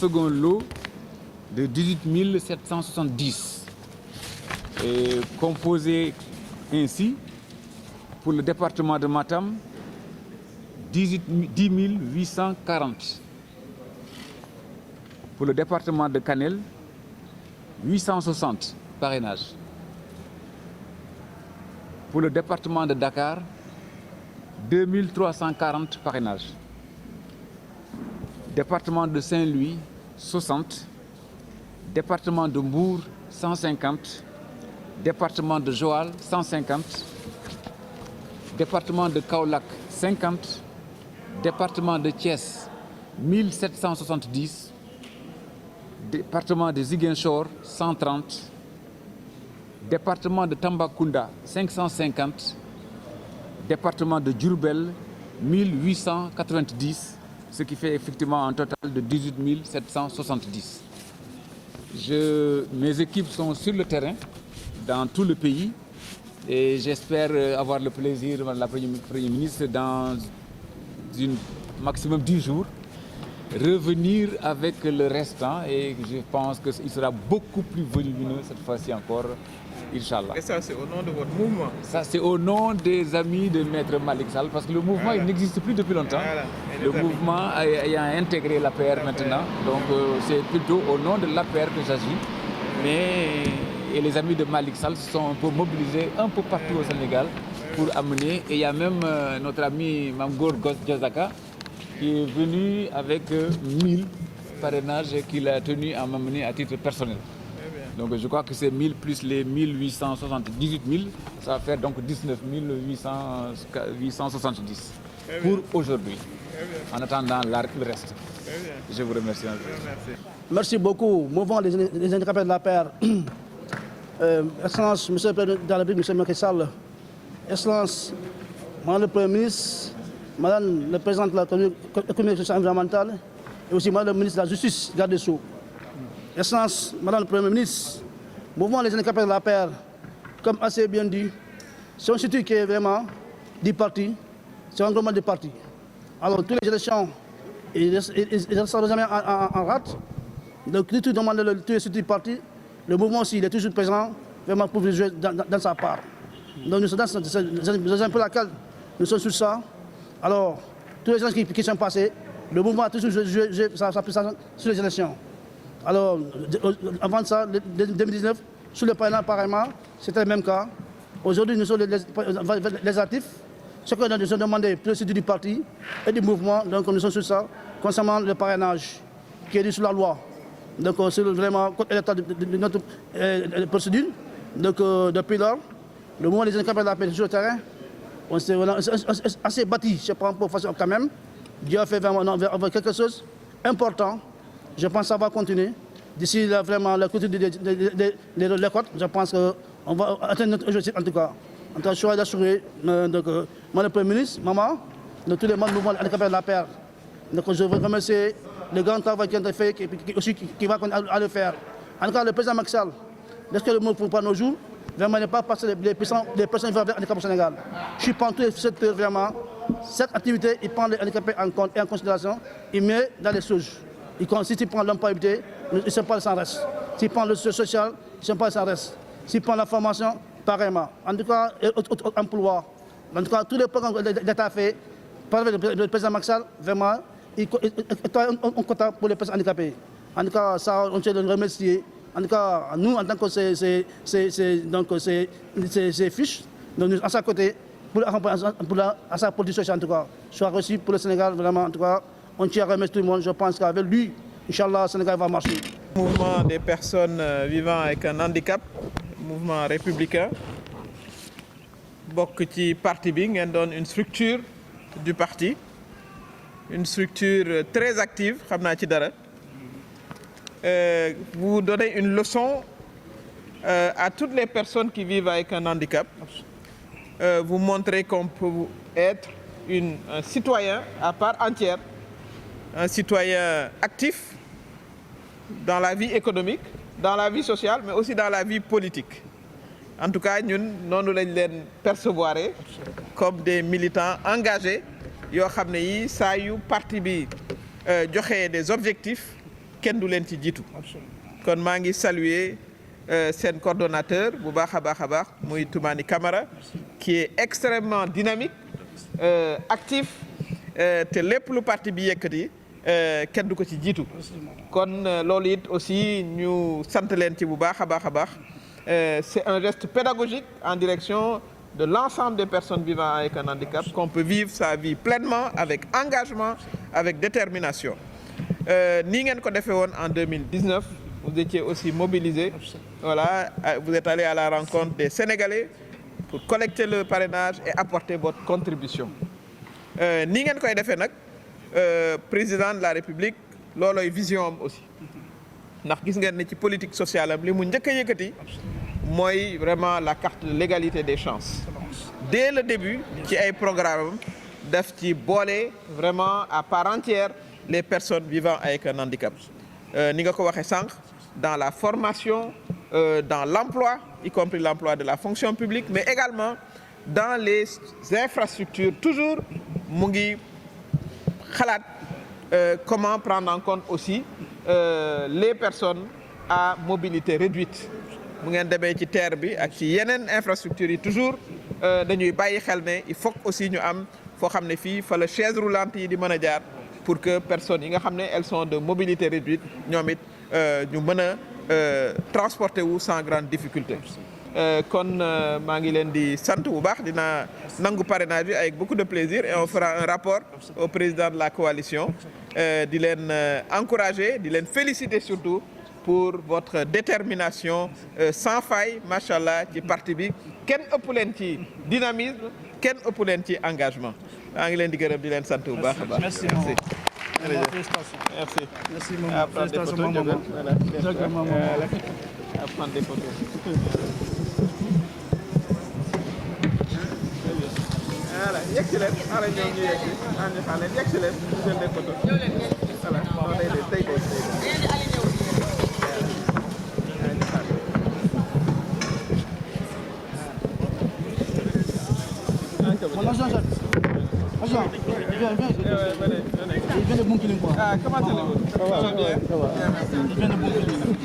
second lot de 18 770, et composé ainsi pour le département de Matam 10 840, pour le département de Kanel 860 parrainages, pour le département de Dakar 2340 parrainages, département de Saint-Louis 60, département de Mbour 150, département de Joal 150, département de Kaolack 50, département de Thiès 1770, département de Ziguinchor 130, département de Tambacounda 550, département de Diourbel 1890, ce qui fait effectivement un total de 18 770. Mes équipes sont sur le terrain dans tout le pays et j'espère avoir le plaisir, Madame la Première ministre, dans une maximum 10 jours, revenir avec le restant, et je pense qu'il sera beaucoup plus volumineux cette fois-ci encore, Inch'Allah. Et ça, c'est au nom de votre mouvement? Ça, c'est au nom des amis de Maître Malick Sall, parce que le mouvement, il n'existe plus depuis longtemps. Le mouvement ayant intégré l'APR maintenant, donc c'est plutôt au nom de l'APR que j'agis. Et les amis de Malick Sall se sont un peu mobilisés un peu partout au Sénégal pour amener. Et il y a même notre ami Mamgour Gozaka qui est venu avec 1000 parrainages qu'il a tenu à m'amener à titre personnel. Donc je crois que c'est 1000 plus les 1878 000, ça va faire donc 19 870 pour aujourd'hui, en attendant le reste. Je vous remercie. Merci beaucoup. Mouvement des handicapés de la paire. Excellence, Monsieur le Président de la République, M. Macky Sall, Excellence, Madame le Premier ministre, Madame le Président de la Commission sociale et environnementale, et aussi Madame le ministre de la Justice, garde des Sceaux. Excellence, Madame le Premier ministre, Mouvement des handicapés de la paire, comme assez bien dit, c'est un institut qui est vraiment du parti, c'est un groupement de partis. Alors, toutes les élections, ils restent jamais en rate. Donc, tout demande tous les instituts du parti. Le mouvement aussi, il est toujours présent, vraiment pour jouer dans sa part. Donc, nous sommes dans un peu laquelle nous sommes sur ça. Alors, tous les gens qui sont passés, le mouvement a toujours joué sa puissance sur les élections. Alors, avant ça, 2019, sur le parrainage, apparemment, c'était le même cas. Aujourd'hui, nous sommes les actifs. Ce que nous avons demandé pour le site du parti et du mouvement, donc nous sommes sur ça, concernant le parrainage qui est dit sur la loi. Donc, c'est vraiment l'état de notre procédure. Donc, depuis lors, le mouvement des handicapés de la paix sur le terrain, on s'est assez bâti, je prends pour façon quand même. Dieu a fait vraiment quelque chose d'important. Je pense que ça va continuer. D'ici vraiment la culture des côtes, je pense qu'on va atteindre notre objectif en tout cas. En tout cas, je suis d'assurer, moi le Premier ministre, maman, de tous les membres du mouvement handicapés de la paix. Donc je veux remercier le grand travail qui a été fait, qui va le faire. En tout cas, le président Macky Sall, lorsque le mot pour pas nos jours, vraiment ne pas passer les personnes vivant avec handicap au Sénégal. Je suis pour tous les secteurs vraiment. Cette activité, il prend les handicapés en compte et en considération, il met dans les choses. Si tu prends l'employabilité, ils ne sont pas sans reste. S'il prend le social, ils ne sont pas sans reste. S'il prend la formation, pareillement. En tout cas, emploi. En tout cas, tous les programmes d'État faits par le président Macky Sall, vraiment, il est un quota pour les personnes handicapées. En tout cas, ça, on tient de le remercier. En tout cas, nous, en tant que ces fiches, donc nous, à sa côté, pour sa politique sociale, en tout cas, soit reçu pour le Sénégal, vraiment, en tout cas, on tient à remercier tout le monde. Je pense qu'avec lui, Inch'Allah, le Sénégal va marcher. Le mouvement des personnes vivant avec un handicap, mouvement républicain, bokk ci parti bi ngeen doon une structure du parti, une structure très active, xam naa ci dara. Vous donnez une leçon à toutes les personnes qui vivent avec un handicap. Vous montrez qu'on peut être un citoyen à part entière, un citoyen actif dans la vie économique, dans la vie sociale, mais aussi dans la vie politique. En tout cas, nous nous les percevoir comme des militants engagés. Yo xamné yi sa yu parti bi joxé des objectifs kenn du leen ci jiitu kon maa ngi saluer seen coordonnateur bu baax a baax muy Toumani Camara qui est extrêmement dynamique actif te lépp lu parti bi yëkkati kenn du ko ci jiitu kon loolu it aussi ñu sant leen ci bu baax a baax c'est un geste pédagogique en direction de l'ensemble des personnes vivant avec un handicap qu'on peut vivre sa vie pleinement avec engagement avec détermination nii ngeen ko defee woon en 2019 vous étiez aussi mobilisés voilà vous êtes allés à la rencontre des Sénégalais pour collecter le parrainage et apporter votre contribution nii ngeen koy defee nag président de la République loolooy vision am aussi ndax gis ngeen ne ci politique sociale am li mu njëkk a yëkkati mooy vraiment la carte de l'égalité des chances dès le début ci ay programme daf ci boole vraiment à part entière les personnes vivant avec un handicap ni nga ko waxee sànq dans la formation dans l'emploi y compris l'emploi de la fonction publique mais également dans les infrastructures toujours mu ngi xalaat comment prendre en compte aussi les personnes à mobilité réduite mu ngeen demee ci terre bi ak ci yeneen infrastructures yi toujours dañuy bàyyi xel ne il faut aussi ñu am foo xam ne fii fa la chaise roulante yi di mën a jaar pour que personnes yi nga xam ne elles sont de mobilité réduite ñoom it ñu mën a transporter wu sans grande difficulté kon maa ngi leen di sant bu baax dina nangu parrainage bi avec beaucoup de plaisir et on fera un rapport au président de la coalition di leen encourager di leen féliciter surtout pour votre détermination sans faille machallah ci parti bi kenn ëpp leen ci dynamisme kenn ëpp leen ci engagement maa ngi leen di gërëm di leen sant bu baax a baax. merci merci. Merci. Merci maman. À prendre des photos, maman. À prendre des photos. Voilà, yegg si leen xaaral ñoom ñu yegg si ànd xale yegg si leen ñu jël des photos. Voilà, non day day day Mon agent, agent, viens. Il vient de Bounkiling quoi. Ah, comment allez-vous? Ça va. Il vient de Bounkiling.